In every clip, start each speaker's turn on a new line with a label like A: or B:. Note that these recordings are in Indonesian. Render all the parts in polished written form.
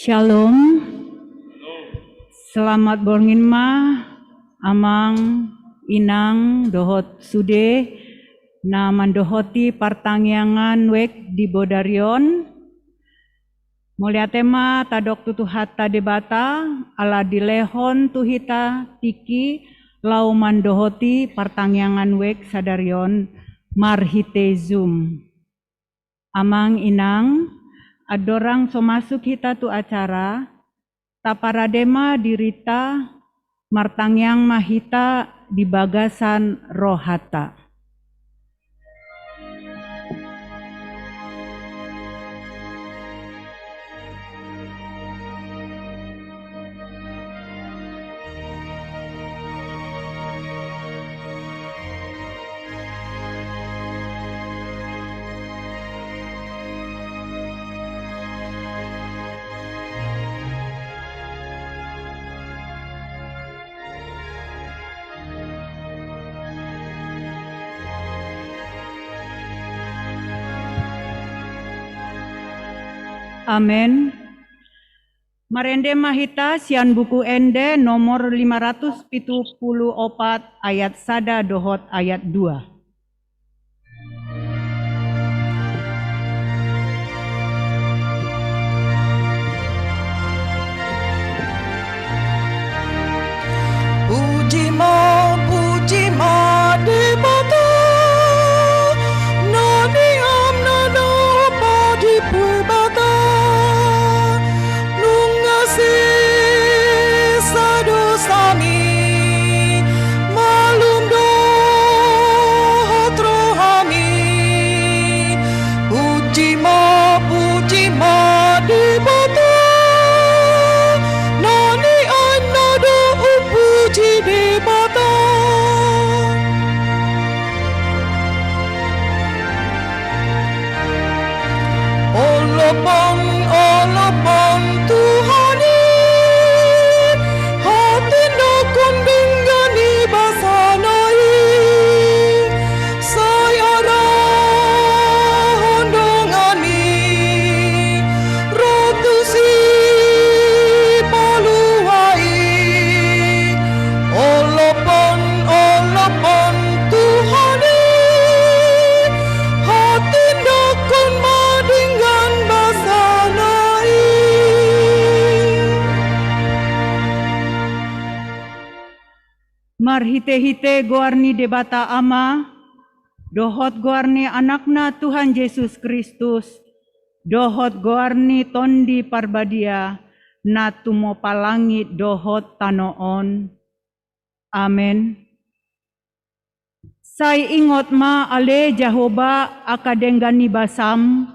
A: Shalom, selamat borngin ma, amang, inang, dohot sude, na mandohoti partangyangan wek di Bodarion. Mulia tema tadok tutuhata debata, ala dilehon tuhita tiki, lau mandohoti partangyangan wek sadarion, marhite zoom. Amang inang, adorang so masuk kita tu acara, taparadema dirita, martangyang mahita di bagasan rohata. Amin. Marende mahita sian buku ende nomor 574 ayat sada dohot ayat 2.
B: Puji ma di bata nani am nano padi pui bata nungasi sadu sami malum do hotro hami puji ma di bata nani an nado puji di bata olopon Tuhani hati no kundinggani basanai sayara hondongani rotusi paluai olopon Tuhani hati no kun madinggan basanai.
A: Marhite-hite goarni debata ama, dohot goarni anakna Tuhan Yesus Kristus, dohot goarni tondi parbadia, na tumo palangit dohot tanoon. Amen. Sai ingot ma ale Jahoba akadenggani basam,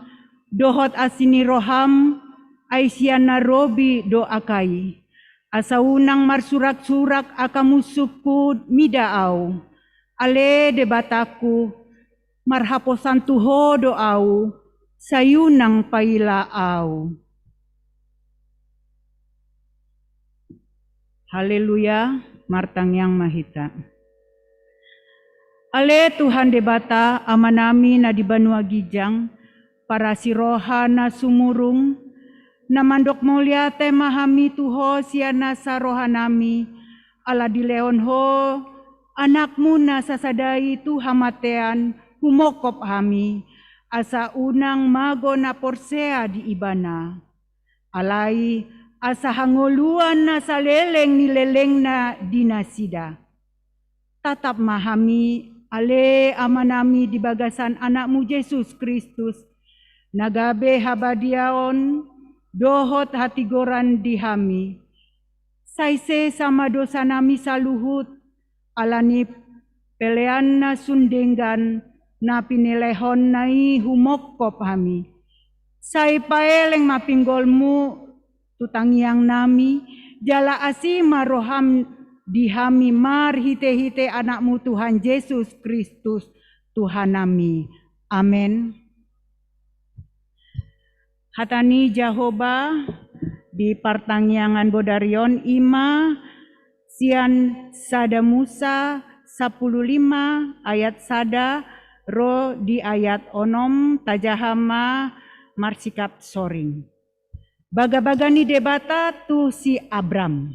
A: dohot asini roham, aisyana robi do akai. Asa unang marsurak-surak akamusukku midaau. Ale debataku, marhaposan tuho doau, sayunang pailaau. Haleluya, martangyang mahita. Ale Tuhan debata amanami na di Banua Gijang, para siroha na sumurung, na mandok mulia temahami tuho siana sa rohanami, ala di leon ho, anakmu na sasadai tu hamatean, humokop hami, asa unang mago na porsea di ibana. Alai, asa hangoluan na saleleng nileleng na dinasida. Tatap mahami, ale amanami di bagasan anakmu Yesus Kristus, nagabe habadiaon, dohot hati goran dihami. Saise sama dosa nami saluhut, alani pelean na sundenggan, na pinelehon nai humokop hami. Sai paeleng mapinggolmu, tutangyang nami, jala asima roham dihami marhite-hite anakmu Tuhan Yesus Kristus, Tuhan nami. Amen. Hatani Jahoba di partangyangan Bodarion ima sian sada Musa 15 ayat sada ro di ayat onom tajahama marsikap soring. Baga-bagani debata tu si Abram.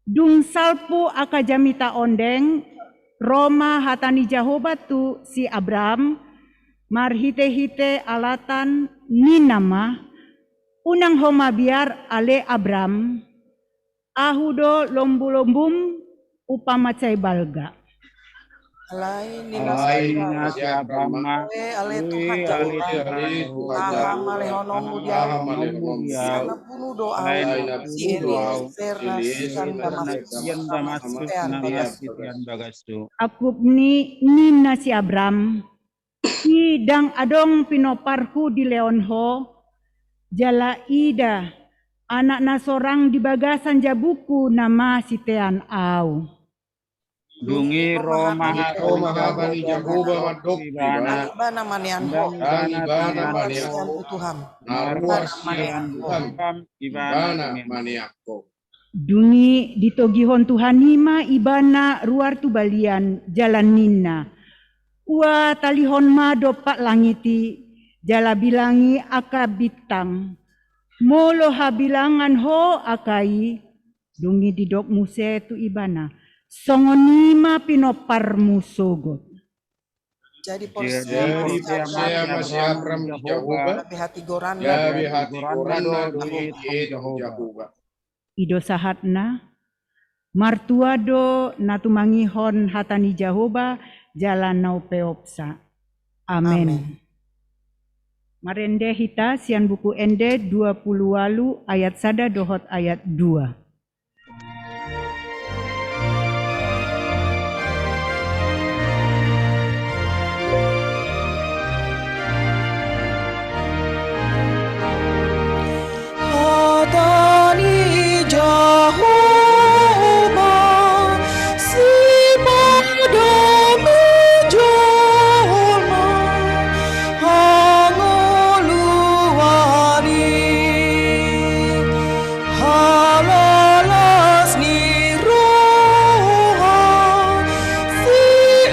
A: Dung salpu akajamita ondeng, Roma hatani Jahoba tu si Abram, marhite-hite alatan ni nama, unang homa biar ale Abram, ahudo lombu-lombum upamacai balga.
B: Alai
C: Alai
B: nina
C: nasi Abrahma,
B: ale Tuhan
C: ale
B: Jahoba.
C: Tuhan
B: Aha male honomu dia. Sana punu doa. Si Eliezer nasian Damaskus.
C: Damaskus bagastu.
A: Akup ni nina si Abram, idang adong pinoparhu di Leonho, jala ida, anak nasorang di bagasan jabuku nama si Tean au.
C: Dungi Roma
D: habani Jahoba madok ibana
B: Ibana manianho.
D: ibana maniakko
B: Tuhan.
D: naruas sian Tuhan ibana
C: Ibana
D: maniakko
A: Dungi ditogihon Tuhan hima ibana ruar tu balian jalan nina. Ua talihon mado pak langiti jala bilangi aka bitang. Molo habilangan ho akai dungi didok muse tu ibana. Songonima pinopar musogot.
B: Jadi porsi
D: saya masih Abram di Jahoba
B: lebih hati goranda.
D: ya hati goranda duit Jahoba
A: Ido sahatna martuado natumangihon hatani Jahoba jalan nau peopsa. Amen. Marende hita sian buku ende 20 walu ayat sada dohot ayat 2.
B: Hatani Jahoba si padami jolma hangoluani halalas ni roha si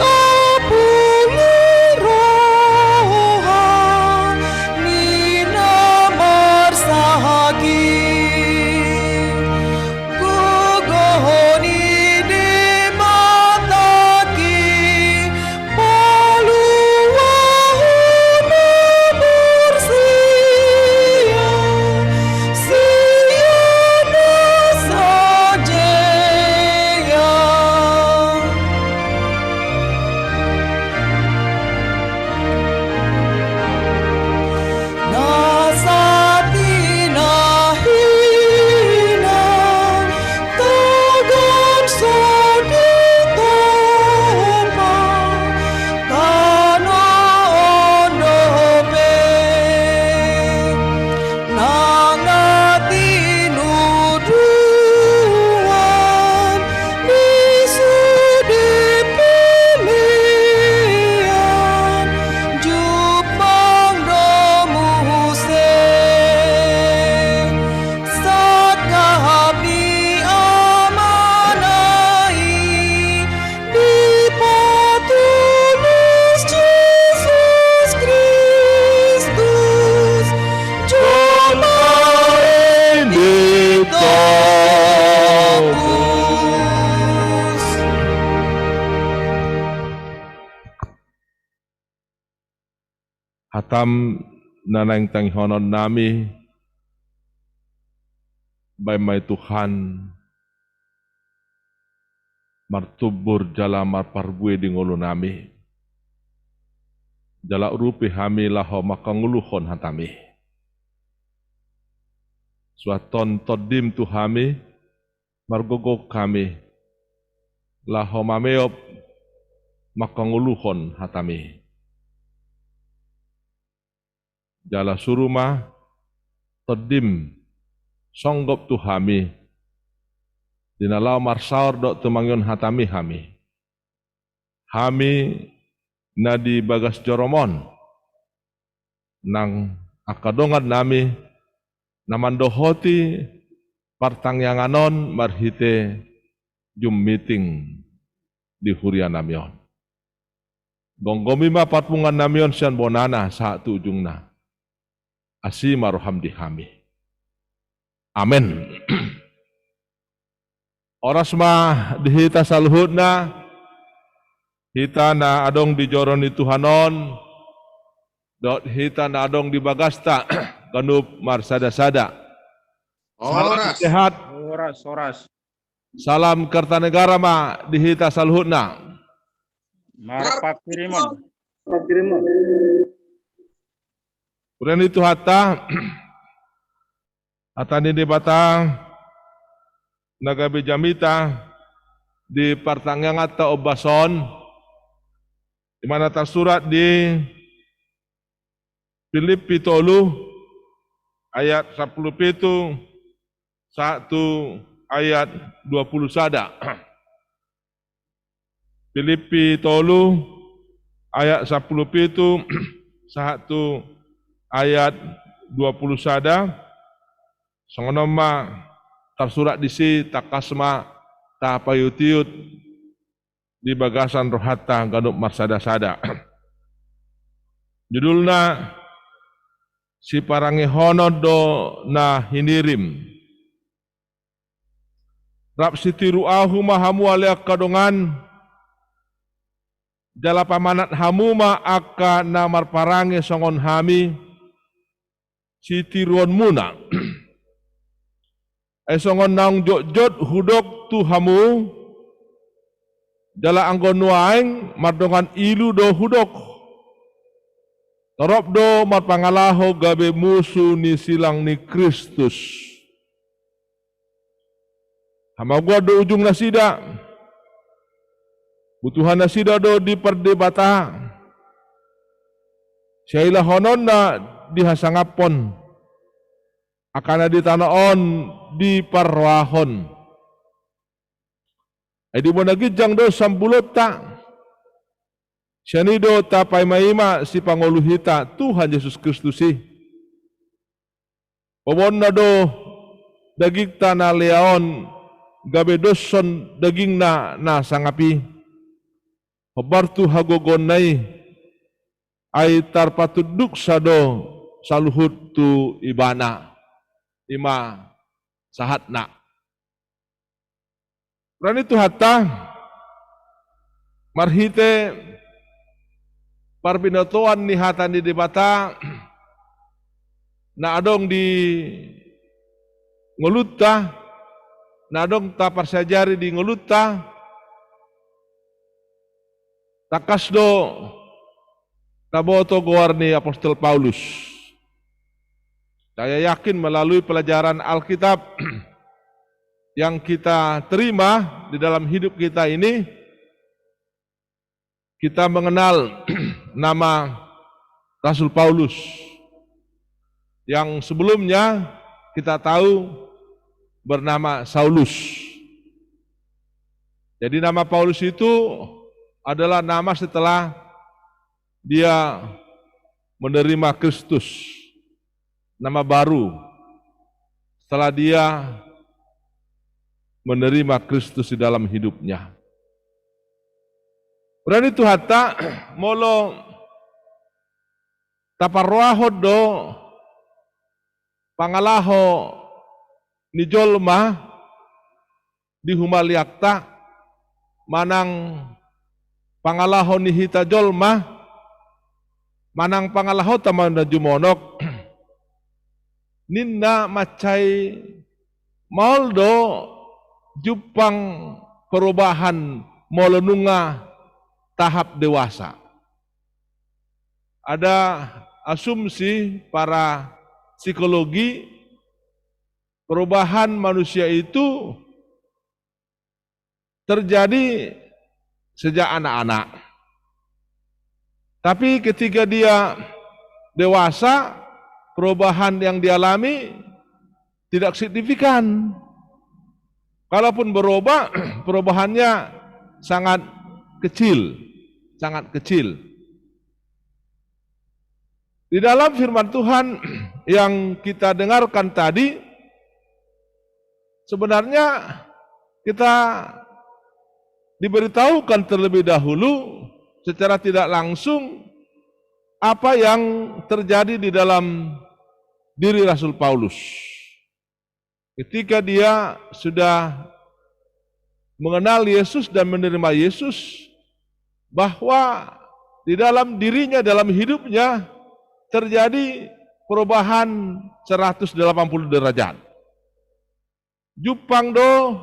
B: apuli roha ni namar sahagi gogohoni di mataki paluahuna bersia siana sajeya nasati nahina tagan soditopa tano ondope nangati nuduan disudi pilihan jupang domuse sakahapni amanai dipatulis Jesus Kristus jumpa tebus.
E: Hatam nanang tanghonon nami by may Tuhan martubur jala marparbue di ngulu nami jala urupi hami laho makanguluhon hatami suaton todim tu hami margogok kami laho mameop makanguluhon hatami jala suruma todim songgop tu hami dinalau marsaur dok temangyon hatami hami nadi bagas joromon nang akadongan nami namandohoti partangyanganon marhite jum meeting di hurian namion gonggomima patpungan namion sian bonana saat ujungna asi maroham di hami Amin. Oras mah dihita saluhutna, hita na adong di joron di Tuhanon, dot hita na adong di bagasta, ganup marsada-sada. Salam
D: Oras.
E: sehat,
C: Soras.
E: salam Kertanegara mah dihita saluhutna.
C: Marpak kiriman.
E: Kemudian itu hata ni di bata nagabi jamita di pertanggang atau obason di mana tersurat di Filipi 3 ayat 17 1 ayat 20 sada. Filipi 3 ayat 17 1 ayat 20 sada. Songonoma tersurat di si takasma tapayutiut di bagasan rohata ganup marsada-sada. Judulna si parangi honodo na hinirim. Rap si tiruahu mahamu aliak kadongan jala pamanat hamuma aka namar parangi songon hami si tiruan muna. Esongon naung jot hudok tu hamu jala anggon nuaeng mardongan ilu do hudok torop do mar pangalaho gabe musuh ni silang ni Kristus. Hama gua do ujung nasida butuhan nasida do di perdebata syailah honon na dihasangapon akan di tanaon di parwahon. Edi mo nagijang do sambulot ta. Sianido tapay maima si panguluhita Tuhan Yesus Kristus si. Pabon na do dagig ta na leaon gabe doson daging na sangapi. Habartu hagogon nai ay tarpatuduk sa do saluhut tu ibana. Ima sahatna. Rani tu hatta marhite parbinotoan ni hatan di debata na adong di ngulutta na adong ta parsajari di ngulutta takas do taboto goar ni Apostol Paulus. Saya yakin melalui pelajaran Alkitab yang kita terima di dalam hidup kita ini, kita mengenal nama Rasul Paulus yang sebelumnya kita tahu bernama Saulus. Jadi nama Paulus itu adalah nama setelah dia menerima Kristus. Nama baru setelah dia menerima Kristus di dalam hidupnya. Berani tu hatta molo taparwaho do pangalaho ni jolma di humaliakta manang pangalaho ni hita jolma manang pangalaho taman na jumonok ninna macai maldo jupang perubahan molonunga tahap dewasa. Ada asumsi para psikologi perubahan manusia itu terjadi sejak anak-anak. Tapi ketika dia dewasa, perubahan yang dialami tidak signifikan. Kalaupun berubah, perubahannya sangat kecil, sangat kecil. Di dalam firman Tuhan yang kita dengarkan tadi, sebenarnya kita diberitahukan terlebih dahulu secara tidak langsung apa yang terjadi di dalam diri Rasul Paulus. ketika dia sudah mengenal Yesus dan menerima Yesus, bahwa di dalam dirinya, dalam hidupnya terjadi perubahan 180 derajat. Jupang do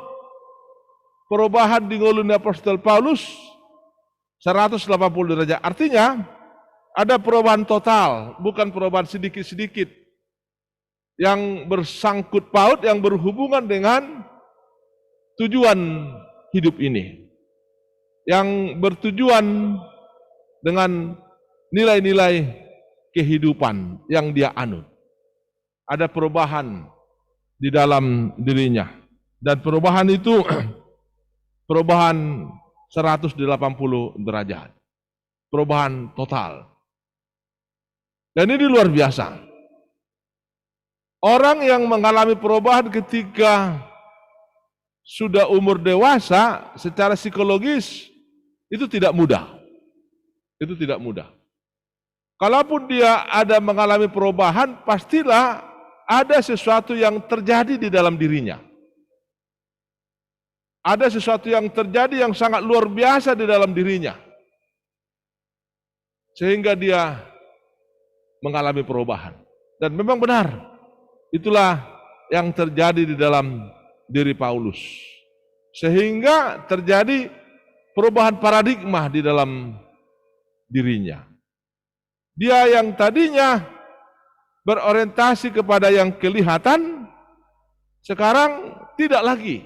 E: perubahan di ngolun Apostol Paulus 180 derajat. Artinya ada perubahan total, bukan perubahan sedikit-sedikit yang bersangkut paut, yang berhubungan dengan tujuan hidup ini, yang bertujuan dengan nilai-nilai kehidupan yang dia anut. Ada perubahan di dalam dirinya, dan perubahan itu perubahan 180 derajat, perubahan total. Dan ini luar biasa. Orang yang mengalami perubahan ketika sudah umur dewasa secara psikologis itu tidak mudah. Itu tidak mudah. Kalaupun dia ada mengalami perubahan, pastilah ada sesuatu yang terjadi di dalam dirinya. Ada sesuatu yang terjadi yang sangat luar biasa di dalam dirinya. Sehingga dia mengalami perubahan. Dan memang benar, itulah yang terjadi di dalam diri Paulus. Sehingga terjadi perubahan paradigma di dalam dirinya. Dia yang tadinya berorientasi kepada yang kelihatan, sekarang tidak lagi.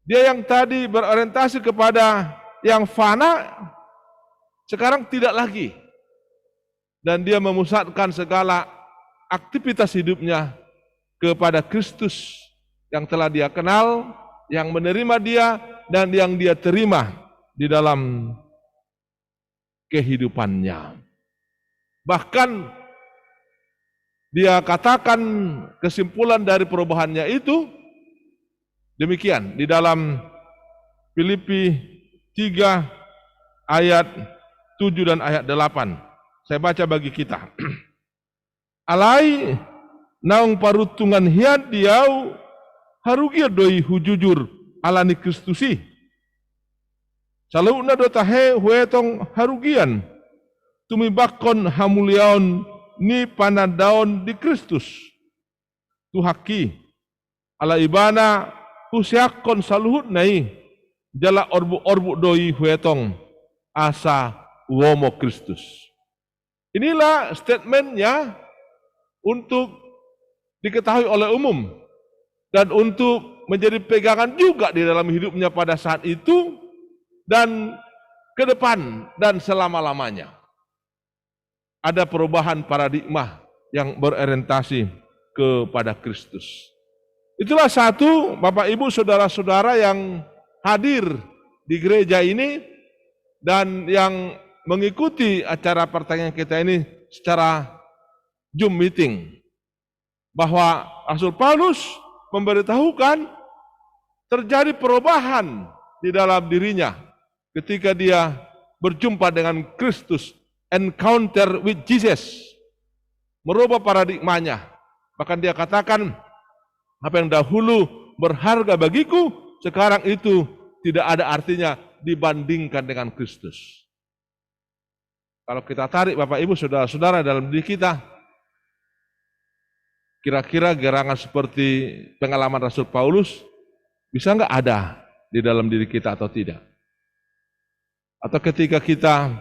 E: Dia yang tadi berorientasi kepada yang fana, sekarang tidak lagi. Dan dia memusatkan segala aktivitas hidupnya kepada Kristus yang telah dia kenal, yang menerima dia, dan yang dia terima di dalam kehidupannya. Bahkan dia katakan kesimpulan dari perubahannya itu demikian di dalam Filipi 3 ayat 7 dan ayat 8. Saya baca bagi kita. Alai naung parutungan hiat diau harugia doi hujujur alani Kristusi. Saluna do tahe huetong harugian tumibakon hamuliaon ni panadaon di Kristus. Tuhaki ala ibana husiakon saluhut nai jala orbu doi huetong asa womo Kristus. Inilah statementnya untuk diketahui oleh umum dan untuk menjadi pegangan juga di dalam hidupnya pada saat itu dan ke depan dan selama-lamanya. Ada perubahan paradigma yang berorientasi kepada Kristus. Itulah satu, Bapak Ibu, saudara-saudara yang hadir di gereja ini dan yang mengikuti acara pertanyaan kita ini secara Zoom meeting, bahwa Rasul Paulus memberitahukan terjadi perubahan di dalam dirinya ketika dia berjumpa dengan Kristus, encounter with Jesus, merubah paradigmanya. Bahkan dia katakan, apa yang dahulu berharga bagiku, sekarang itu tidak ada artinya dibandingkan dengan Kristus. Kalau kita tarik Bapak Ibu saudara-saudara dalam diri kita, kira-kira gerangan seperti pengalaman Rasul Paulus bisa nggak ada di dalam diri kita atau tidak? Atau ketika kita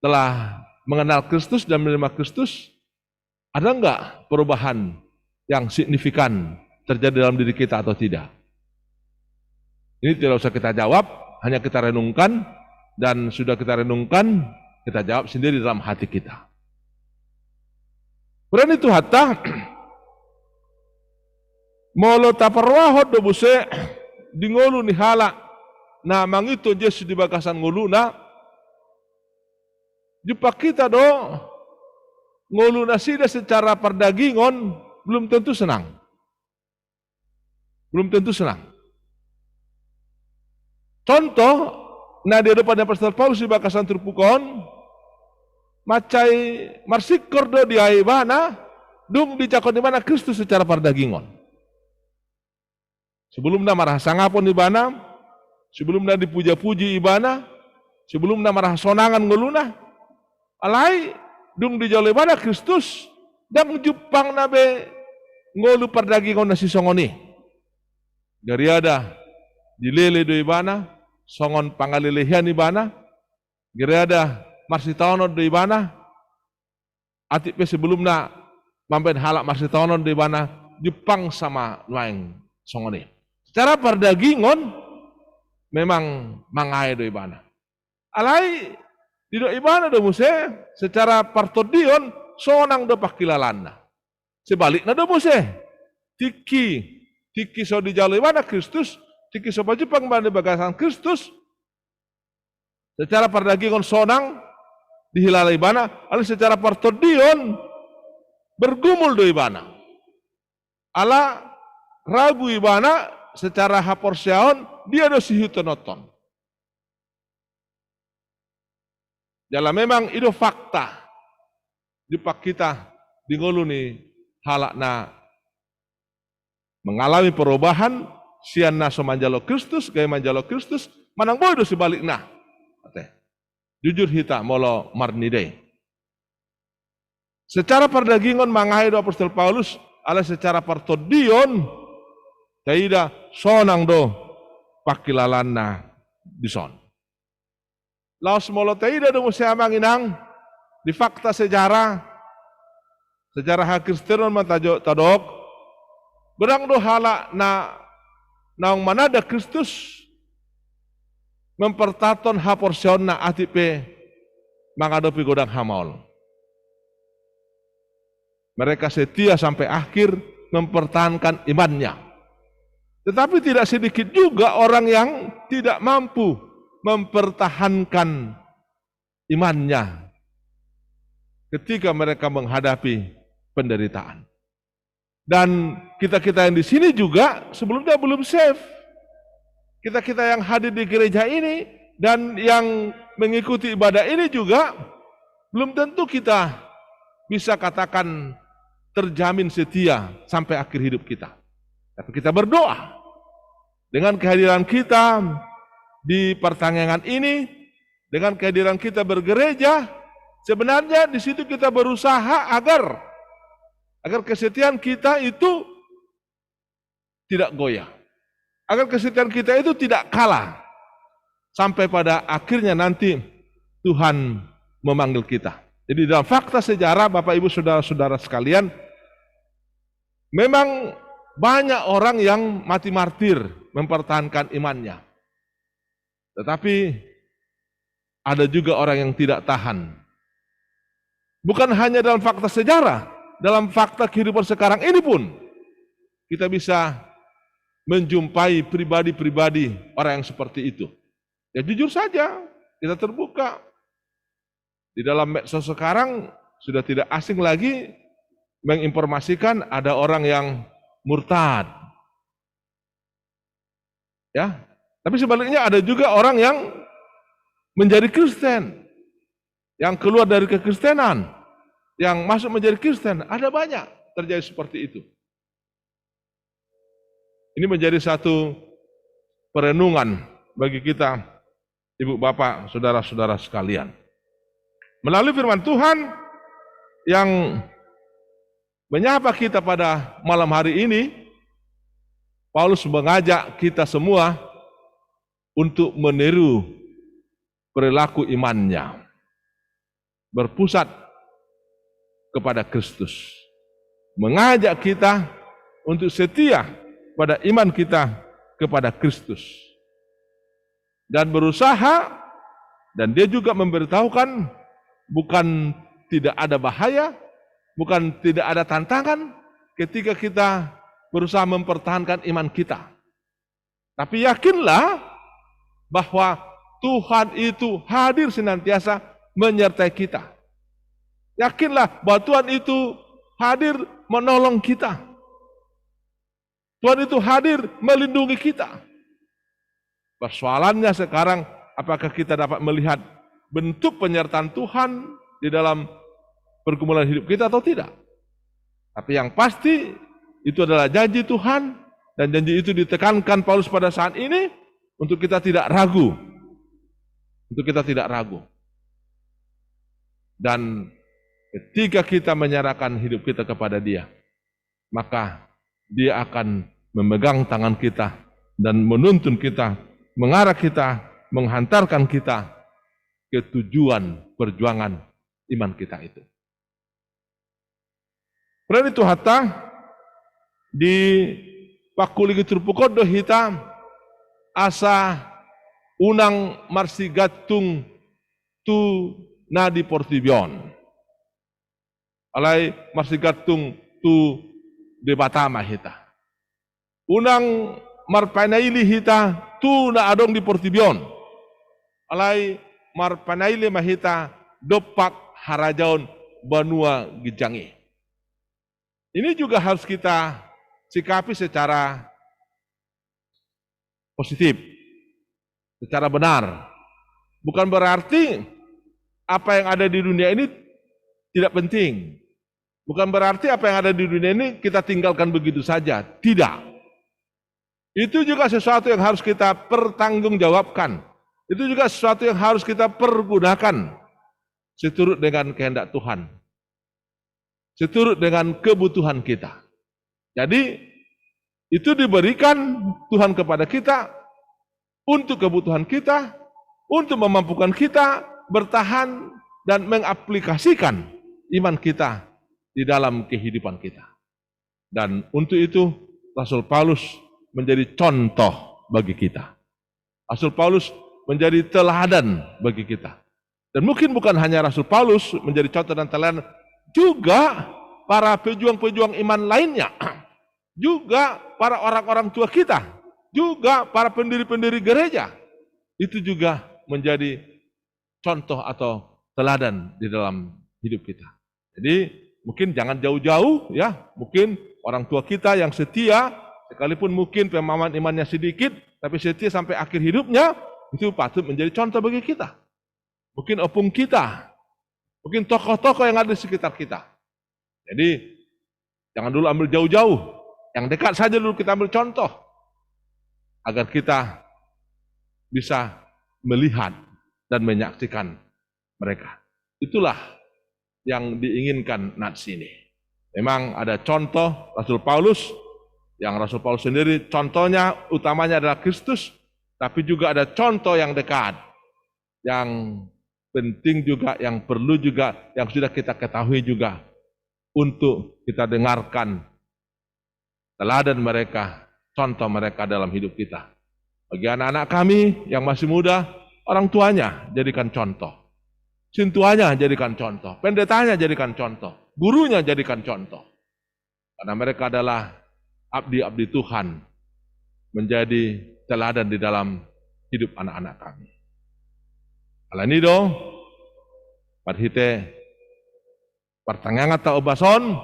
E: telah mengenal Kristus dan menerima Kristus, ada nggak perubahan yang signifikan terjadi dalam diri kita atau tidak? Ini tidak usah kita jawab, hanya kita renungkan, dan sudah kita renungkan, kita jawab sendiri dalam hati kita. Kemudian itu hatta molo taparwahot do buse di ngolu ni hala na mangito Yesus di bagasan ngolu na jumpa kita do ngolu na sida secara perdagingon belum tentu senang. Belum tentu senang. Contoh, na di depan Apostol Paulus di bakasan terpukon, macai marsikor do di aibana, dung dicakon di mana Kristus secara pardagingon. Sebelumnya marah sangapon ibana, sebelumnya dipuja-puji ibana, sebelumnya marah sonangan nguluna, alai dung dijauh ibana Kristus, dan jupang nabe ngolu pardagingon na si songoni. Dari ada dilele do ibana, songon pangalilihan ibana, dari ada marsitaonon do ibana, atipe sebelumnya mampen halak marsitaonon do ibana, jupang sama lain songoni. Secara pardagingon memang mangai do ibana. Alai di do ibana do muse secara partodion sonang do pakilalana. Sebaliknya do muse tiki so di jalur ibana Kristus, tiki so baju pangbanda bagasan Kristus. Secara pardagingon sonang dihilala ibana, alai secara partodion bergumul do ibana. Ala ragu ibana secara haporseon dia do sihutonoton. Dalam memang itu fakta. Jupak kita di ngolu ni halakna mengalami perubahan sian na so manjalo Kristus, gaya manjalo Kristus, manang boy do sebalikna. Jujur hita molo marnide. Secara pardagingon mangai do apostol Paulus, ala secara partodion taida sonang do pakilalanna dison. Laos molo taida do musia manginang di fakta sejarah Kristenon matajo tadok berang do hala na naong manada Kristus mempertaton haporsion na atipe mangadopi godang hamol. Mereka setia sampai akhir mempertahankan imannya. Tetapi tidak sedikit juga orang yang tidak mampu mempertahankan imannya ketika mereka menghadapi penderitaan. Dan kita-kita yang di sini juga sebelumnya belum safe. Kita-kita yang hadir di gereja ini dan yang mengikuti ibadah ini juga belum tentu kita bisa katakan terjamin setia sampai akhir hidup kita. Tapi kita berdoa dengan kehadiran kita di pertanyaan ini, dengan kehadiran kita bergereja, sebenarnya di situ kita berusaha agar kesetiaan kita itu tidak goyah, agar kesetiaan kita itu tidak kalah, sampai pada akhirnya nanti Tuhan memanggil kita. Jadi dalam fakta sejarah, Bapak Ibu Saudara-saudara sekalian, memang banyak orang yang mati martir mempertahankan imannya. Tetapi ada juga orang yang tidak tahan. Bukan hanya dalam fakta sejarah, dalam fakta kehidupan sekarang ini pun kita bisa menjumpai pribadi-pribadi orang yang seperti itu. Ya jujur saja, kita terbuka. Di dalam medsos sekarang sudah tidak asing lagi menginformasikan ada orang yang murtad. Ya, tapi sebaliknya ada juga orang yang menjadi Kristen, yang keluar dari kekristenan, yang masuk menjadi Kristen. Ada banyak terjadi seperti itu. Ini menjadi satu perenungan bagi kita, Ibu Bapak, Saudara-saudara sekalian. Melalui firman Tuhan yang menyapa kita pada malam hari ini, Paulus mengajak kita semua untuk meniru perilaku imannya, berpusat kepada Kristus, mengajak kita untuk setia pada iman kita kepada Kristus, dan berusaha, dan dia juga memberitahukan bukan tidak ada bahaya, bukan tidak ada tantangan ketika kita berusaha mempertahankan iman kita. Tapi yakinlah bahwa Tuhan itu hadir senantiasa menyertai kita. Yakinlah bahwa Tuhan itu hadir menolong kita. Tuhan itu hadir melindungi kita. Persoalannya sekarang, apakah kita dapat melihat bentuk penyertaan Tuhan di dalam pergumulan hidup kita atau tidak? Tapi yang pasti itu adalah janji Tuhan, dan janji itu ditekankan Paulus pada saat ini untuk kita tidak ragu. Untuk kita tidak ragu. Dan ketika kita menyerahkan hidup kita kepada Dia, maka Dia akan memegang tangan kita dan menuntun kita, mengarah kita, menghantarkan kita ke tujuan perjuangan iman kita itu. Pernah itu hatta di pakuli turpukodo hitam asa unang marsigatung tu nadi portibion. Alai marsigatung tu debatama hita. Unang marpanaili hita tu na adong di portibion. Alai marpanaili mahita dopak harajaon banua gijangi. Ini juga harus kita sikapi secara positif, secara benar. Bukan berarti apa yang ada di dunia ini tidak penting. Bukan berarti apa yang ada di dunia ini kita tinggalkan begitu saja. Tidak. Itu juga sesuatu yang harus kita pertanggungjawabkan. Itu juga sesuatu yang harus kita pergunakan seturut dengan kehendak Tuhan. Seturut dengan kebutuhan kita. Jadi, itu diberikan Tuhan kepada kita untuk kebutuhan kita, untuk memampukan kita bertahan dan mengaplikasikan iman kita di dalam kehidupan kita. Dan untuk itu, Rasul Paulus menjadi contoh bagi kita. Rasul Paulus menjadi teladan bagi kita. Dan mungkin bukan hanya Rasul Paulus menjadi contoh dan teladan, juga para pejuang-pejuang iman lainnya, juga para orang-orang tua kita, juga para pendiri-pendiri gereja, itu juga menjadi contoh atau teladan di dalam hidup kita. Jadi mungkin jangan jauh-jauh ya, mungkin orang tua kita yang setia, sekalipun mungkin pemahaman imannya sedikit, tapi setia sampai akhir hidupnya, itu patut menjadi contoh bagi kita. Mungkin opung kita, mungkin tokoh-tokoh yang ada di sekitar kita. Jadi, jangan dulu ambil jauh-jauh. Yang dekat saja dulu kita ambil contoh. Agar kita bisa melihat dan menyaksikan mereka. Itulah yang diinginkan nats ini. Memang ada contoh Rasul Paulus, yang Rasul Paulus sendiri contohnya utamanya adalah Kristus, tapi juga ada contoh yang dekat, yang penting juga, yang perlu juga, yang sudah kita ketahui juga, untuk kita dengarkan teladan mereka, contoh mereka dalam hidup kita. Bagi anak-anak kami yang masih muda, orang tuanya jadikan contoh, sintuanya jadikan contoh, pendetanya jadikan contoh, gurunya jadikan contoh. Karena mereka adalah abdi-abdi Tuhan, menjadi teladan di dalam hidup anak-anak kami. Alanido, parhite, partangangat ta obason,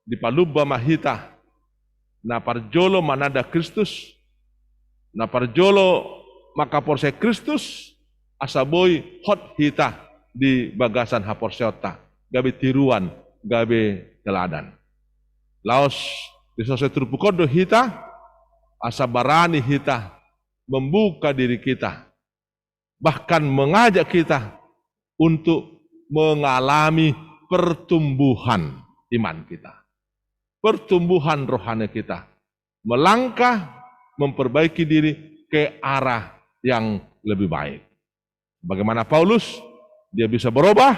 E: di palubba mahita, na parjolo manada Kristus, na parjolo makaporse Kristus, asaboy hot hita di bagasan haporseota, gabe tiruan, gabe teladan. Laos di sosial turpukodo hita, asabarani hita, membuka diri kita, bahkan mengajak kita untuk mengalami pertumbuhan iman kita, pertumbuhan rohani kita, melangkah memperbaiki diri ke arah yang lebih baik. Bagaimana Paulus, dia bisa berubah,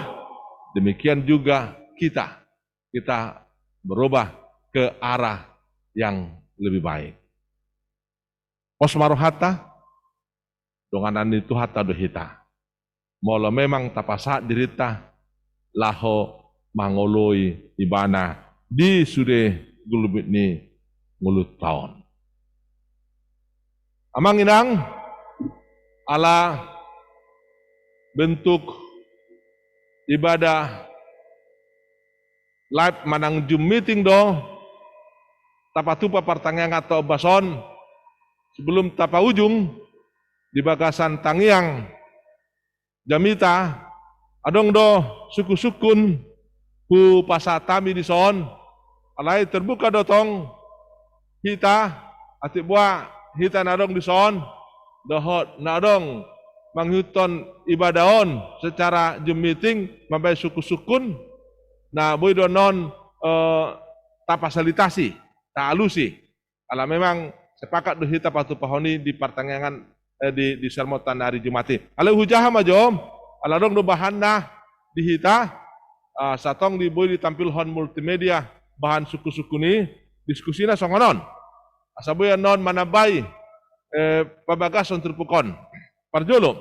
E: demikian juga kita berubah ke arah yang lebih baik. Posmarohata, donganan itu hata dohita. Molo memang tapasa dirita laho mangoloi ibana di sude gulubit ni ngulut tahun. Amang inang ala bentuk ibadah live manang Zoom meeting do tapatupa partangang atau bason sebelum tapa ujung di bagasan tangiang jamita adong do suku-sukun hu pasatami di son alai terbuka dotong hita ati buah hita nadong dison dohot nadong manghuton ibadahon secara Zoom meeting mampai suku-sukun na boy donon ta fasilitasi ta alusi kalau memang sepakat do hita patu pahoni di pertengahan di sermotan hari Jumati kalau hujah majom ala dong do bahan nah di hita satong di boy ditampil hon multimedia bahan suku-suku ni diskusinya songonon asaboy non manabay pabagas on terpukon parjolo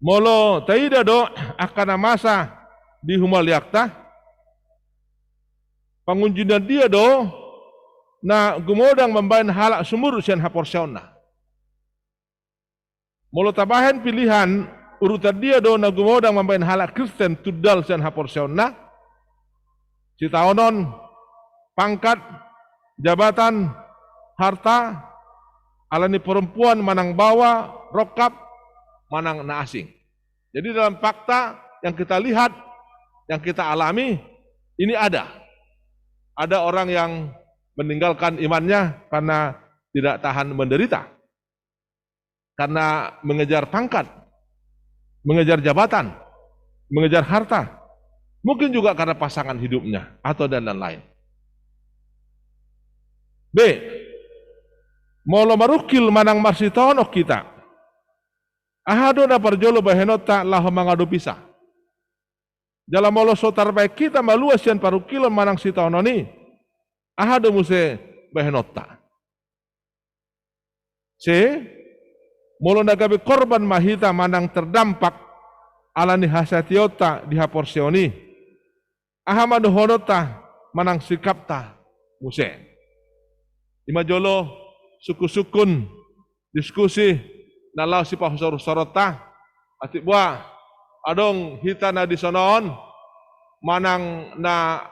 E: molo taida do akan masa di humaliakta pengunjungan dia do na gumodang membain halak sumur sian haporsiona molo tabahan pilihan urutan dia do na gumodang membain halak Kristen tudal sian haporsiona si taonon pangkat jabatan harta alani perempuan manang bawa rokap manang na asing. Jadi dalam fakta yang kita lihat, yang kita alami, ini ada. Ada orang yang meninggalkan imannya karena tidak tahan menderita. Karena mengejar pangkat, mengejar jabatan, mengejar harta. Mungkin juga karena pasangan hidupnya atau dan lain-lain. B. Molo marukil manang marsitono kita. Ahado na parjolo bahenota laho mangado pisah. Jala molo sotar baik kita maluas yan parukilon manang sitono ni. Ahado muse bahenota. C. Molo nagabi korban mahita manang terdampak alani hasatiota di haporsioni. Ahamado honota manang sikapta muse. Imajolo suku-sukun diskusi nalau si pahusor-sorota ati buah adong hita na disonon manang na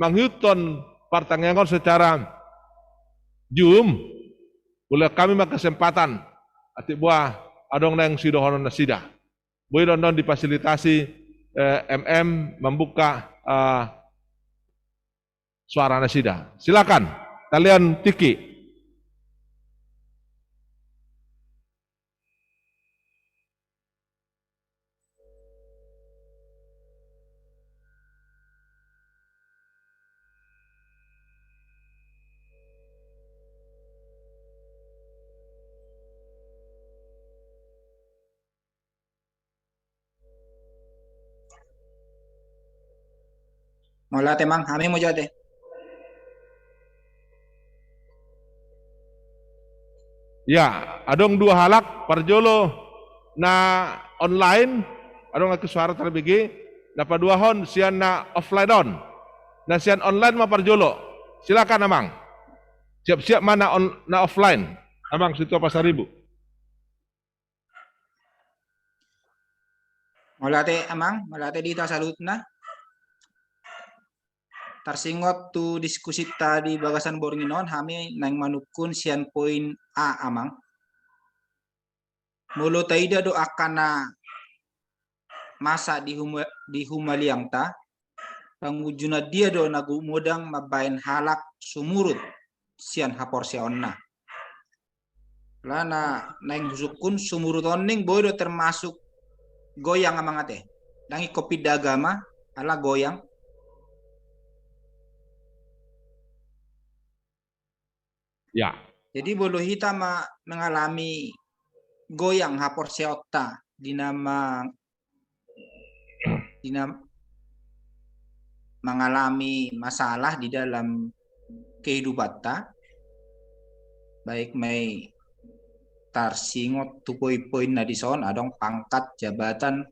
E: manghuton partangengon secara Zoom boleh kami makasempatan ati buah adong nang sidohonon na sida boleh don difasilitasi MM membuka suara na sida silakan kalian tiki.
F: Mola temang, kami mau jadi.
E: Ya, adong dua halak parjolo na online, adong aku suara terbigi, na padua hon sian na offline on, na sian online ma parjolo. Silakan amang. Siap-siap mana na offline, amang situ Pasaribu.
F: Molate amang, molate dito salut na. Tarsingot tu diskusi tadi bagasan boringinon kami nang manukun sian poin A amang. Mulu taida do akana masa di humaliang ta. Pangujuna dia do nagumudang mabain halak sumurut sian haporsia onna. Lana nang husukun sumurut onning boy do termasuk goyang amang ate. Nangi kopi dagama ala goyang.
E: Ya.
F: Jadi bolo hita mengalami goyang hapor seota mengalami masalah di dalam kehidupan ta baik may tarsingot tupoy-poy na dison adong pangkat jabatan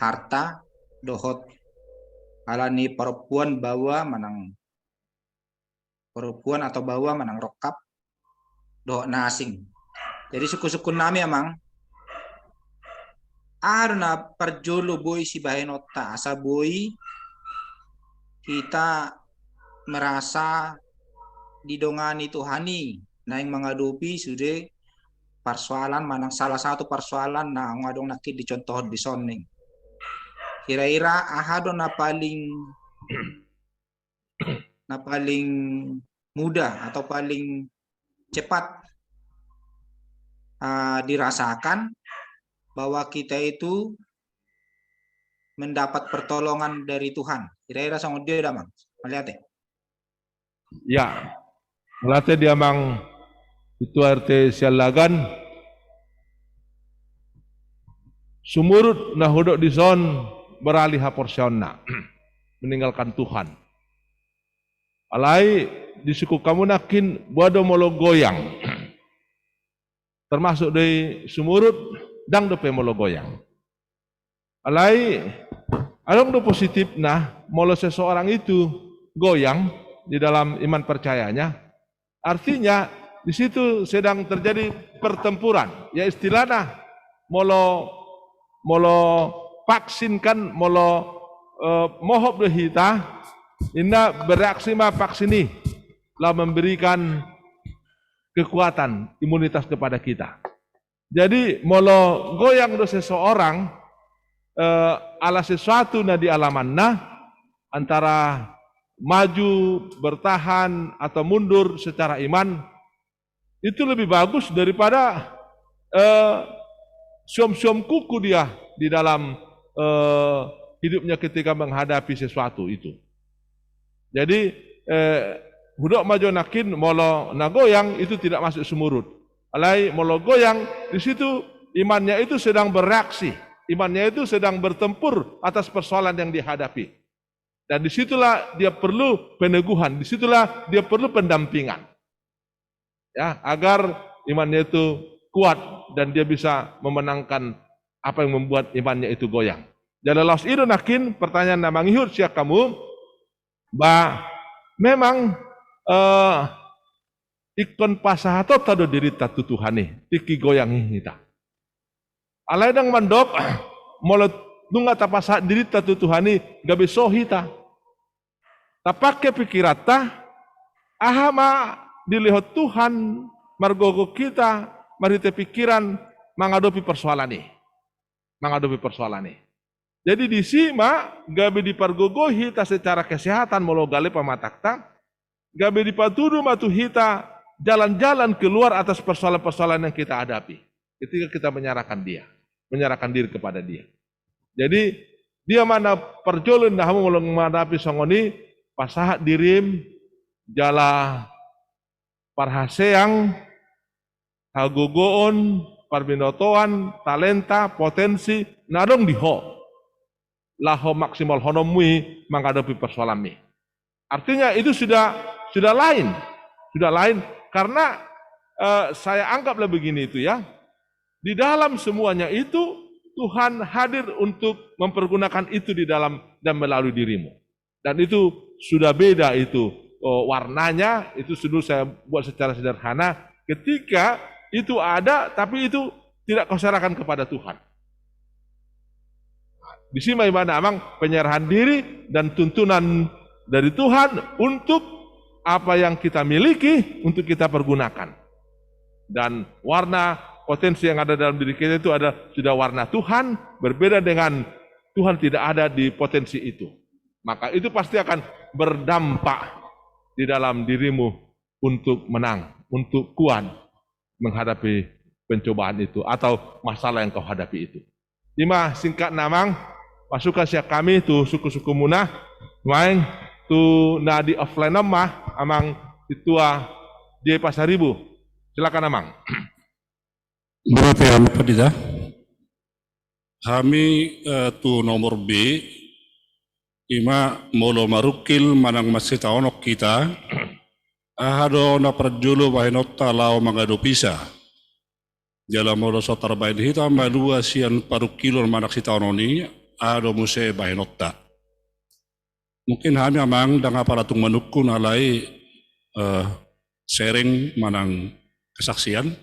F: harta dohot alani perempuan bawa manang perempuan atau bawa manang rokap doh na asing. Jadi suku-suku nami amang na perjolo boy si bahenota asa boy kita merasa didongani Tuhani na yang mengadopi sudah persoalan manang salah satu persoalan na ngadong nakit dicontoh di soning. Kira-kira ahado na paling na paling mudah atau paling cepat dirasakan bahwa kita itu mendapat pertolongan dari Tuhan. Kira-kira sama dia dah, Mang. Melihat ya?
E: Ya, melatih dia mang itu RT Sialagan sumurut nah hudok di zon beralih porsionna meninggalkan Tuhan. Alai di suku kamu nakin buado molo goyang. Termasuk di sumurut dang dope molo goyang. Alai adong do positif nah molo seseorang itu goyang di dalam iman percayanya, artinya di situ sedang terjadi pertempuran. Ya istilahnya molo vaksin kan molo mohop deh hita, inna bereaksi ma vaksini lah memberikan kekuatan imunitas kepada kita. Jadi molo goyang do seseorang ala sesuatu na di alamanna antara maju, bertahan atau mundur secara iman itu lebih bagus daripada siom-siom kuku dia di dalam hidupnya ketika menghadapi sesuatu itu. Jadi hudok maju nakin molo nagoyang itu tidak masuk sumurut. Alai molo goyang di situ imannya itu sedang bereaksi, imannya itu sedang bertempur atas persoalan yang dihadapi. Dan disitulah dia perlu peneguhan, disitulah dia perlu pendampingan. Ya, agar imannya itu kuat dan dia bisa memenangkan apa yang membuat imannya itu goyang. Jadi los itu nakin pertanyaan na mangihur siak kamu, memang ikon pasahato tado diri tatu Tuhani, tiki goyangi kita. Alai dang mandok, mulut nunga tapasa diri tatu Tuhani gabe sohita. Tapake pikirata, ahama dilihat Tuhan margogo kita marite pikiran menghadapi persoalan ini. Menghadapi persoalan ini. Jadi di sima gabe dipargogohi ta secara kesehatan molo gale pamatakta, gabe dipatudu matu hita jalan-jalan keluar atas persoalan-persoalan yang kita hadapi. Ketika kita menyerahkan diri kepada dia. Jadi dia mana perjolin dah molo menghadapi songoni pasahat dirim jala parhaseang hagogoon parbinotoan talenta potensi nadong diho laho maksimal honomui menghadapi persoalan ini. Artinya itu sudah lain karena saya anggaplah begini itu ya, di dalam semuanya itu Tuhan hadir untuk mempergunakan itu di dalam dan melalui dirimu. Dan itu sudah beda itu warnanya, itu sudah saya buat secara sederhana ketika itu ada tapi itu tidak kau serahkan kepada Tuhan. Di sini bagaimana amang penyerahan diri dan tuntunan dari Tuhan untuk apa yang kita miliki untuk kita pergunakan. Dan warna potensi yang ada dalam diri kita itu ada sudah warna Tuhan, berbeda dengan Tuhan tidak ada di potensi itu. Maka itu pasti akan berdampak di dalam dirimu untuk menang, untuk kuat menghadapi pencobaan itu atau masalah yang kau hadapi itu. Lima singkat namang masukan siap kami tu suku-suku munah main tu nadi offline mah amang itua di Pasaribu. Silakan amang.
G: Berapa ya Pak Dida? Kami tu nomor B ima molo marukil manang masih taonok kita ahado na perjulu bahinotta lao mangado pisa jala molo sotar bahin hita malua sian parukilon manak si taononi ahado muse bahinotta mungkin kami amang danga paratung manukun alai sharing manang kesaksian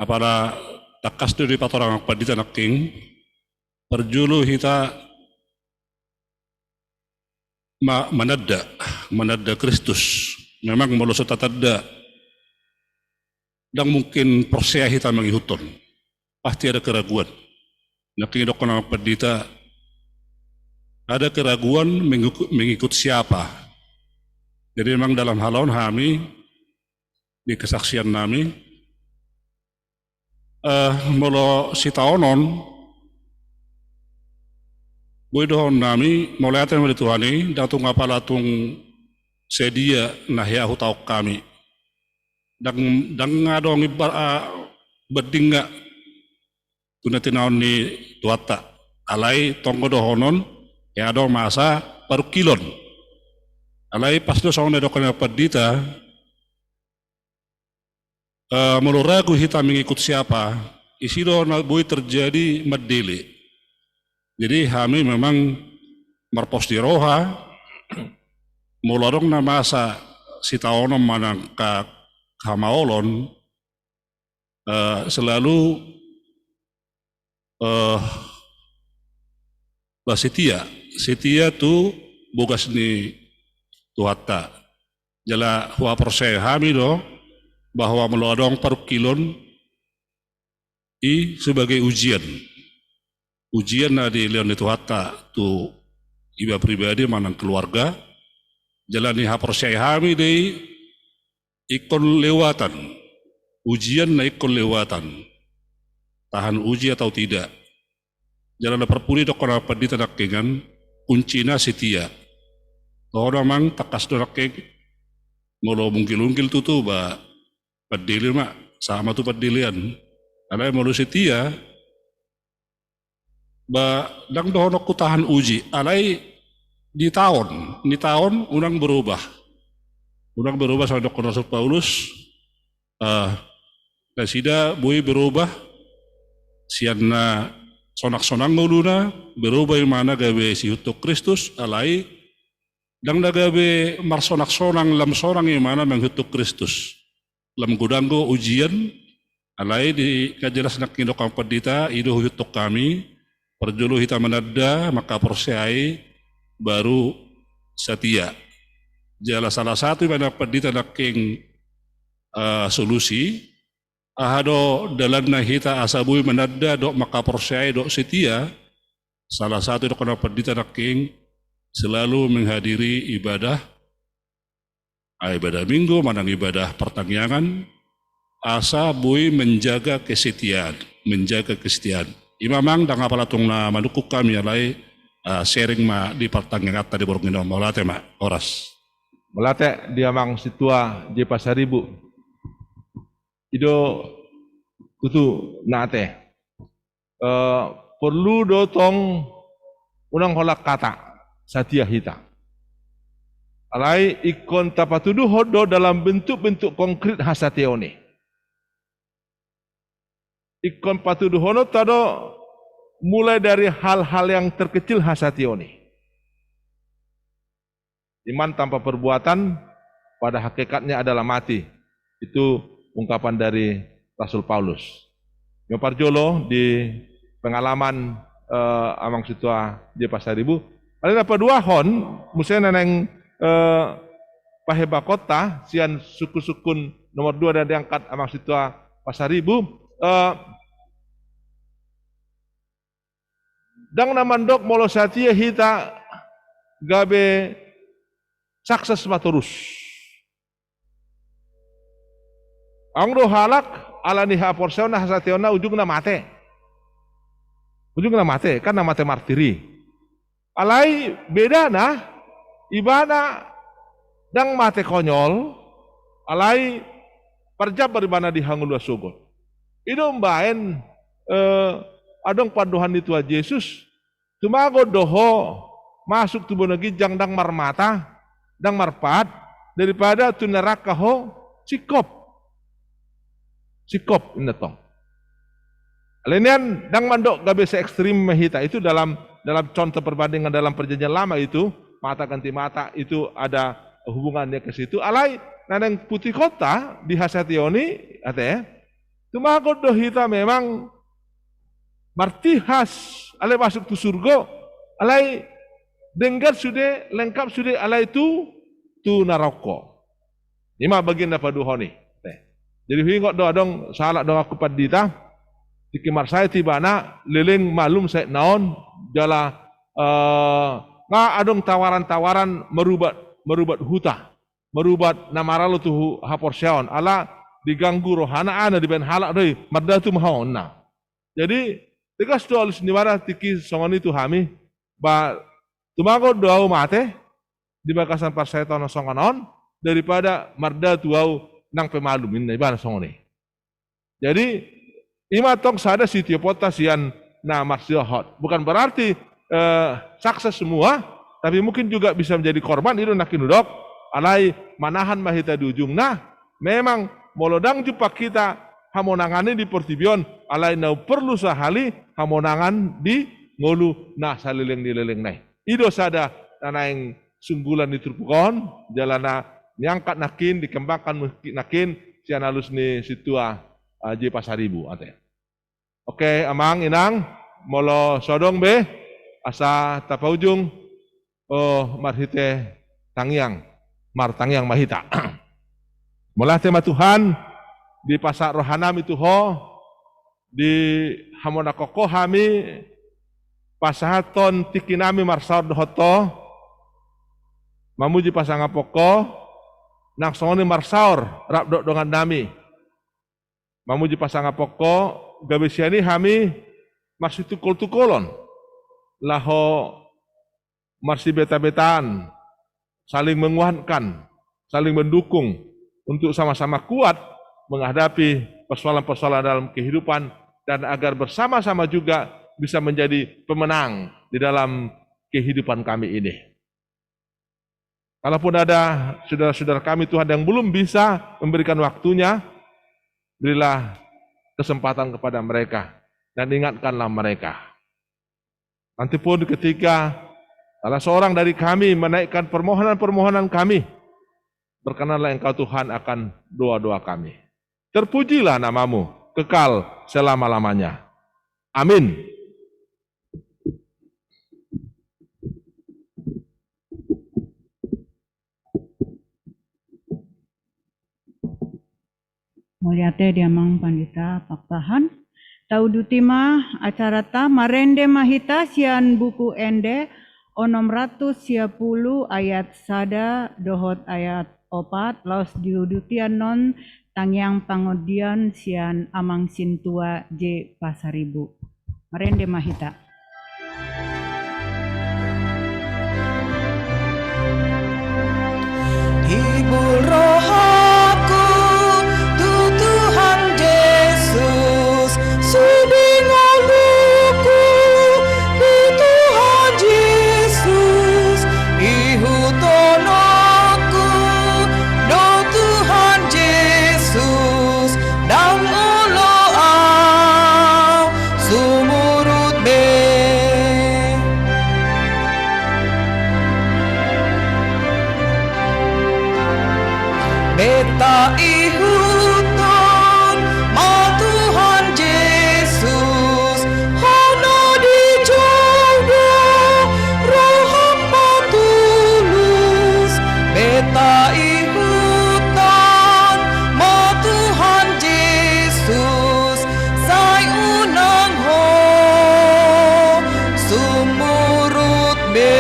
G: apala takas tu di patorang padita naking perjulu hita manada Kristus memang melusot tatada dan mungkin persea hita mengihutun pasti ada keraguan nakidok nama padita ada keraguan mengikut siapa Jadi memang dalam halon kami di kesaksian kami molo sitaonon buidohon nami molaten mali Tuhani datung apalatung sedia nahya hutau kami dang ngadong bedinga tunatinaon ni tuata alai tonggo dohonon ya adong masa paru kilon alai pas do sauna dokana padita ragu kita mengikut siapa isi do na bui terjadi medili. Jadi kami memang merpos di roha mulorong na masa sitaonom manang ka kamaolon selalu setia tu bogas ni tuhatta jala hua perse kami do bahwa melodong paruh kilon sebagai ujian na di leon itu hatta tu iba pribadi manang keluarga jalani hapersai kami dei ikon lewatan ujian na ikon lewatan tahan uji atau tidak jalan perpuli dokona padita dakengan kuncina setia kalau mang takas dorakeng molo mungkil tutu ba padili mak sama tu padilian alai molo setia ba dang dohonok ku tahan uji alai di tahun unang berubah sama Dr. Rasul Paulus sida bui berubah sianna sonak-sonang mauluna berubah yang mana gawe si hutuk Kristus alai dang gawe marsonak-sonang lam sorang yang mana menghutuk Kristus lam gudanggo ujian alai di kajelas nak indok padita ido hutuk kami perjulu hita menada maka persiai baru setia jala salah satu mana padita naking solusi ahado dalanna hita asabui menada dok maka persiai dok setia salah satu dok kana padita naking selalu menghadiri ibadah minggu manang ibadah pertangyangan asa bui menjaga kesetiaan imamang dang apalatung na manukuk kami alai sharing ma di pertangyangan tadi borongino molate ma oras
E: melate dia mang situa di Pasaribu ido tutu nate perlu dotong unang holak kata satia hita alai ikon tapatudu hodo dalam bentuk-bentuk konkret hasatione ikon patudu hono tado mulai dari hal-hal yang terkecil hasatione iman tanpa perbuatan pada hakikatnya adalah mati itu ungkapan dari Rasul Paulus Yoparjolo di pengalaman amang situa di Pasaribu paling apa dua hon musia neneng Paheba Kota sian suku-sukun nomor 2 dan diangkat amang situa Pasaribu dang namandok molo satia hita gabe sukses maturus angdo halak ala niha porseona hasationa ujungna mate kan mate martiri alai beda nah ibana dang mate konyol alai perjab berbana dihangun dua sugot itu mbaen adong paduhan itu Yesus tumago doho masuk tubuh nagi jang dang marmata dang marpat daripada tu neraka ho sikop inetong alenian dang mandok gabe se ekstrim mahita itu dalam contoh perbandingan dalam perjanjian lama itu mata ganti mata itu ada hubungannya ke situ alai naneng putih kota di Hasationi ate tumago doh hita memang martihas alai masuk ke surga alai dengar sudah lengkap sudah alai itu tu naroko ima bagian dapat duhoni jadi hingot do adong salah dong aku padita dikimar saya tibana leleng malum saya naon jala nga adong tawaran-tawaran merubat huta merubat namaralu tuh haporsion ala diganggu rohana ana di ben halak doi marda tu mahona. Jadi tegas tu alus niwara tiki songon itu hami ba tumago doau mate di bakasan parseton songonon daripada marda tuau nang pemalumin na iban songone. Jadi ima tong sada sitio potas yan na marsihot. Bukan berarti sukses semua, tapi mungkin juga bisa menjadi korban itu nakinudok alai manahan mahita di ujung. Nah, memang molodang jumpa kita hamonangani di Portibion alai nau perlu sahali hamonangan di ngolu nah salileng di leleng nai. Ido sada nanaing sunggulan di Trupukon jalana nyangkat nakin dikembangkan nakin sian halus ni situa J Pasaribu ate. Oke, amang inang molo sodong be asa tapaujung marhite tangyang martangyang mahita. Mulah tema Tuhan di pasar rohanam itu ho di hamona koko hami pasahaton tikinami marsar dohoto mamuji pasanga poko nang songoni marsaur rabdok dongan nami mamuji pasanga poko gabesiani hami masih tukul-tukulon laho masih beta-betaan, saling menguatkan, saling mendukung untuk sama-sama kuat menghadapi persoalan-persoalan dalam kehidupan dan agar bersama-sama juga bisa menjadi pemenang di dalam kehidupan kami ini. Kalaupun ada saudara-saudara kami Tuhan yang belum bisa memberikan waktunya, berilah kesempatan kepada mereka dan ingatkanlah mereka. Nanti pun ketika salah seorang dari kami menaikkan permohonan-permohonan kami, berkenanlah Engkau Tuhan akan doa-doa kami. Terpujilah namamu, kekal selama-lamanya. Amin.
A: Mulyate diamang pandita paktahan. Taudutima acara ta marende mahita sian buku ende onom 110 ayat sada dohot ayat 4 laos diudutian non tangyang pangodian sian amang sintua J Pasaribu. Marende mahita.
B: Hibur rohaku tu Tuhan Yesus suding oluku tu Tuhan Yesus ihutonoku do Tuhan Yesus dang oloa sumurut be. Beta ihuton ma Tuhan Yesus hono dijogo roh hamba tulus. Beta ihuton ma Tuhan Yesus sai unang ho sumurut be.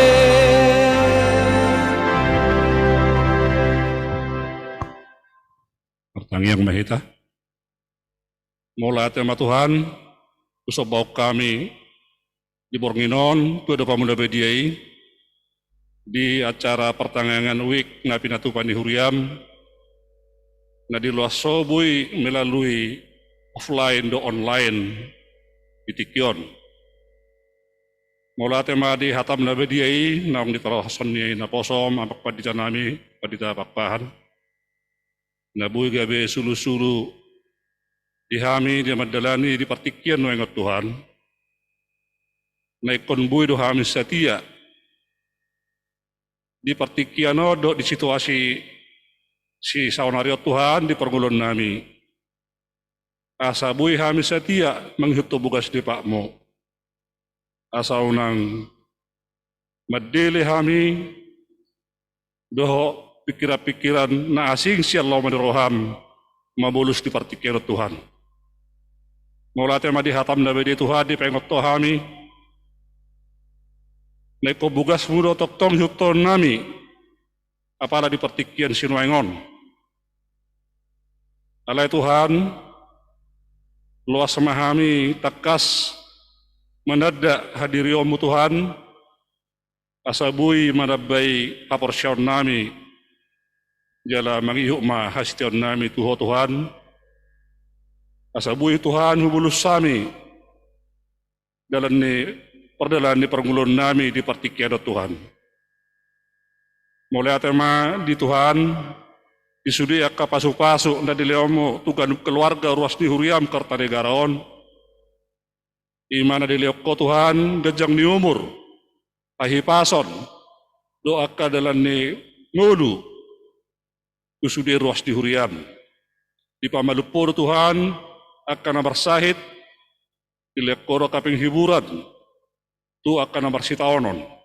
G: Tangyang mahita. Mula tema Tuhan, usabau kami di Bornginon, Tuada Pamuda Bediai, di acara pertanggangan week na pinatupan di Huriam, na di luas sobui melalui offline do online di Tikion. Mula tema di hatam na Bediai, na di tarahasan ni na posom, apak padita nami, padita pakpahan. Nabuhi gabi sulu-sulu dihami di madalani di partikian no ingat Tuhan. Naikon bui do hami setia di partikian no do di situasi si saunario Tuhan di pergulon nami. Asa bui hami setia menghitu bugas di pakmu. Asa unang madele hami doho pikiran-pikiran na asing si Allah maniroham mabulus di partikian Tuhan. Mula tema di hatam na bedi Tuhan di pengot Tuhami. Naiko bugas mudo toktong huton nami. apala di pertikian sinuengon. Alai Tuhan, luas memahami takas mendadak hadiriomu Tuhan, asabui manabai haporsion nami, jala mangihuk ma hastion nami Tuhan, asabui Tuhan hubulus sami, dalam ni perdalan ni pergulun nami di pertikian Tuhan. Mulai tema di Tuhan, disudi akka pasu-pasu na dileomo tugan keluarga ruas di huriam Kartanegaraon. Imana dileok ko Tuhan gajang ni umur, ahipason, doa ka dalan ni ngulu, usudi ruas di huriam. Di pamalupur Tuhan, akan nabarsahit, dileok ko kaping hiburan, tu akan nabarsitaonon.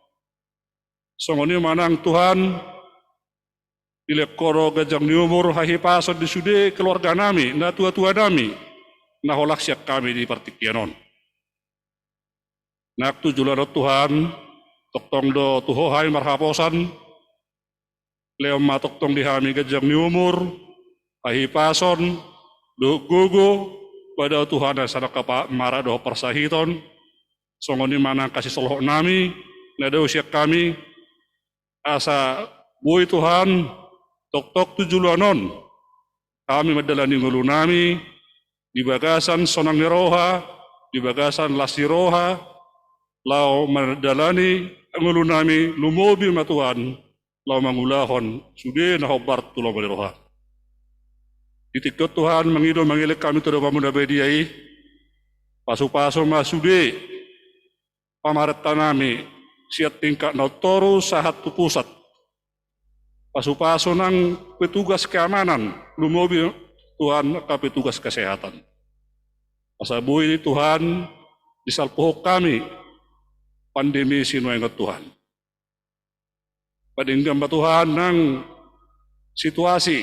G: Songoni manang Tuhan, dilek koro gajang ni umur hahipason di sude keluarga nami, na tua-tua nami, na holak siak kami di partikianon. Naktu jularot Tuhan, toktong do tuhohay marhaposan, leom matoktong di hami gajang ni umur, hahipason, do gugu, pada Tuhan na sana kapa mara do persahiton, songoni manang kasih solohok nami, na do siak kami, asa bui Tuhan, tok-tok tujulanon, kami madalani ngulu nami, di bagasan sonang niroha, di bagasan lasiroha, lau madalani ngulu nami lumobi matuan, lau mangulahon, sude na hobar tulo maliroha. Ditikot Tuhan mangido mangilik kami tudo pamuda bediai, pasu-pasu masude, pamaret tanami, siat tingkat notoru sahat tu pusat, pasu-pasu nang petugas keamanan, lumobi Tuhan ke petugas kesehatan. Pasabui Tuhan, disalpuhok kami, pandemi sinuengot Tuhan. Padinggam ba Tuhan nang situasi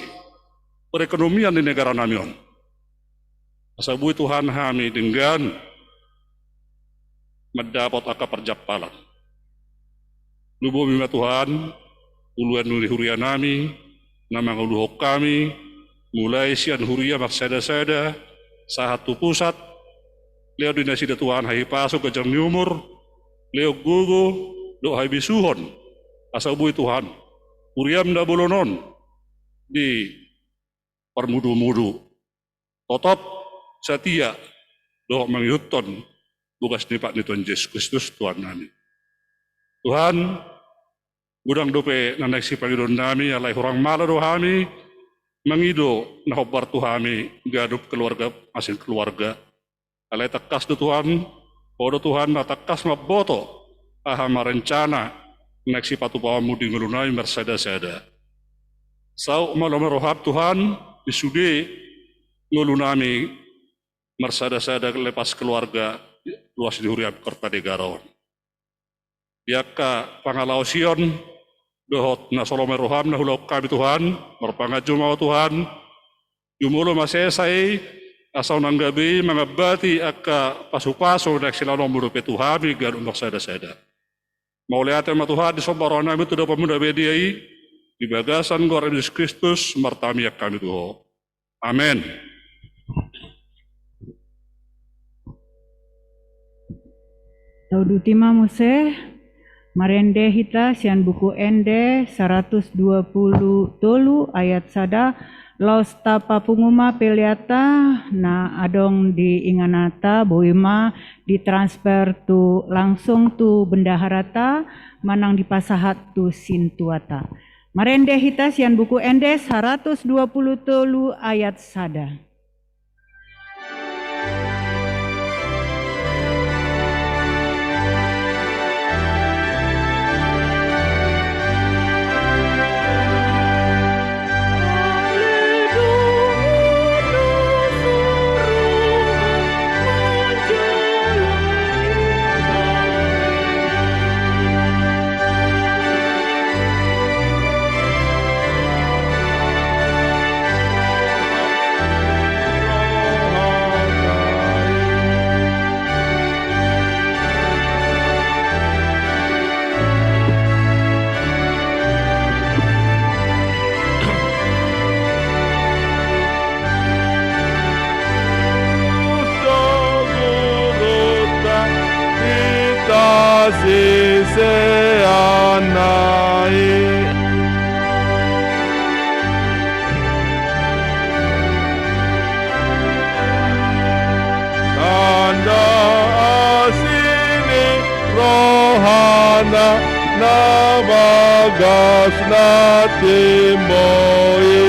G: perekonomian di negara namion. Pasabui Tuhan kami dengan mendapat aka perjapalan. Lumobi Tuhan, uluan nuri huria nami, nama nguluhok kami, mulai sian huria maksada-sada, sahatu pusat, leo dinasi da Tuhan hai pasok ke jam ni umur, leo gugu, do hai bisuhon, asabui Tuhan, huriam da bolonon, di permudu-mudu, totop setia, do mengyuton, bukas nipak ni Tuhan Yesus Kristus Tuhan nami. Tuhan, gudang dope na naiksi Panginoon nami, alay hurang malado kami, mangido na hobar tu kami, gadup keluarga, asin keluarga. Alay takas do Tuhan, podo Tuhan na takas maboto, aha marencana, naiksi patupawamu di ngelunay mersada-sada. Sau malamerohab Tuhan, disude ngelunami mersada-sada lepas keluarga, luas di huriam Kartanegaraon. Yaka pangalau sion, dohot na solome roham na hulok kami Tuhan, marpangajumau Tuhan, jumulo masesay, asaw nang gabi, mga bati aka pasu-paso na silanong murupe Tuhan, ganun maksada-sada. Mauliate ma Tuhan, di sombaro namin ito daw pamuda bediay, di bagasan Gora Yesus Kristus, martamiak kami Tuhan. Amen.
A: Taudutima Muse, Marende hita sian buku ende 120 tolu ayat sada laus tapa punguma peliata na adong di inganata boima ditransfer tu langsung tu bendaharata manang dipasahat tu sintuata. Marende hita sian buku ende 120 tolu ayat sada.
E: siseanai. Tanda asini rohana na bagas na timboi.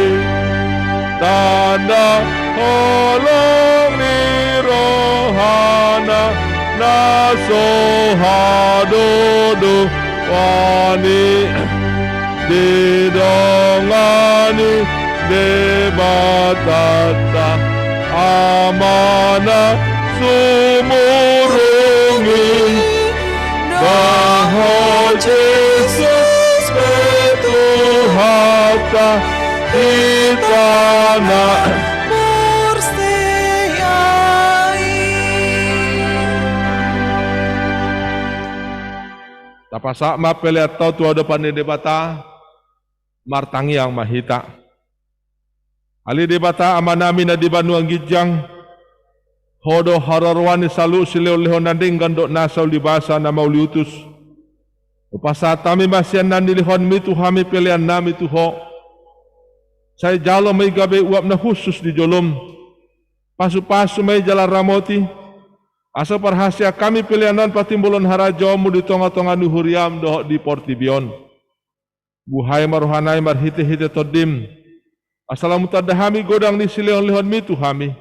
E: Tanda holong ni rohana na sohadodo wani didongani debatata amana sumurungi bahwa Jesus betuhata kita na tapasa mapele atau tua depan di debata martangi yang mahita ali debata amanami na di Banuang Gijang hodo hararwani salu sileo lehon nanding gandok nasau di basa na mauliutus upasa tami masyan nandi lehon mitu hami pelean nami tuho saya jalo may gabi uap na khusus di jolom pasu-pasu may jalan ramoti asa parhasia kami pilihanan patimbulon harajomu di tonga-tonga nuhuriam doh di Portibion. Buhay maruhanay marhite-hite todim. Asalam tadahami godang ni silehon-lehon mitu hami.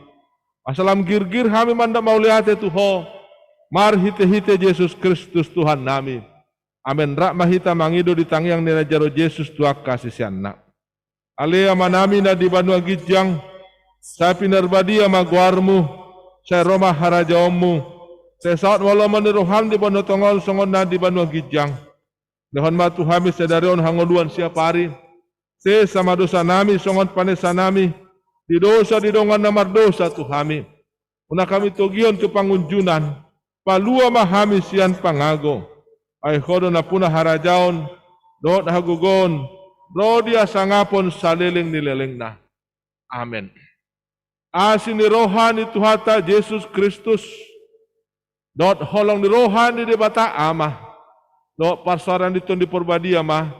E: Asalam gir-gir hami manda mauliate tuho. Marhite-hite Yesus Kristus Tuhan nami. Amen. Rak mahita mangido di tangyang nina jaro Yesus tuak kasih sianna. Alea manami na di Banuang Gijang. Saya pinarbadia magwarmu. Saya Roma harajaomu. Saya saat walau meniruham di Banu Tongol songon na di Banuang Gijang. Lehon matu hami sedarion hangoluan siapari. Se sama dosa nami songon panesa nami. Di dosa di dongan namar dosa tu hami. Una kami togion tu pangunjunan. Palua mahami sian pangago. Ay khodo na puna harajaon. Dot hagugon. Rodia sangapon saliling nileleng na. Amen. Asin ni rohani Tuhata Yesus Kristus. Dot holong ni rohani di bata ama. Dot parsaran ditun di porbadia ma.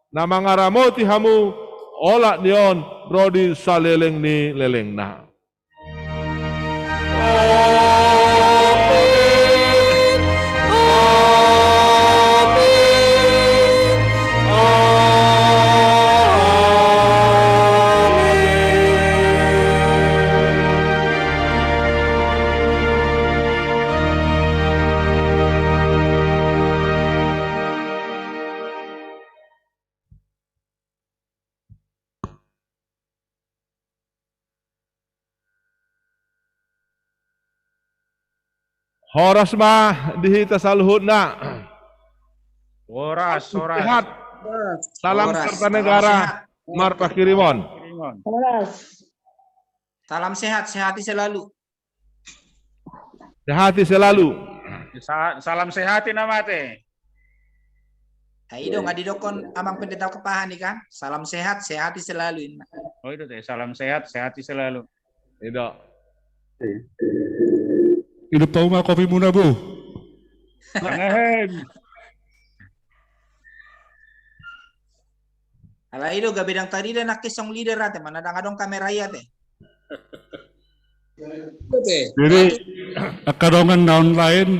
E: Nama ngaramoti hamu olak nion rodi saleleng ni leleng na. Horas mah dihita saluhut na.
C: Soras, soras.
E: Sehat. Salam
F: Horas.
E: serta negara. Mar Pakirimon.
C: Kirimon.
F: Salam sehat, sehati selalu.
E: Sehati selalu.
C: Salam sehati nama teh.
F: Hai dong, adi dokon amang pendeta kepahan nih kan. Salam sehat, sehati selalu.
C: Oh itu teh, salam sehat, sehati selalu.
E: Tidak.
G: Hidup tahu mah kopi muna bu.
C: Ngehen.
F: Ala ido gabedang tadi dan nak kisong leader ate mana dong kamera ya teh.
G: Jadi, kadongan naon lain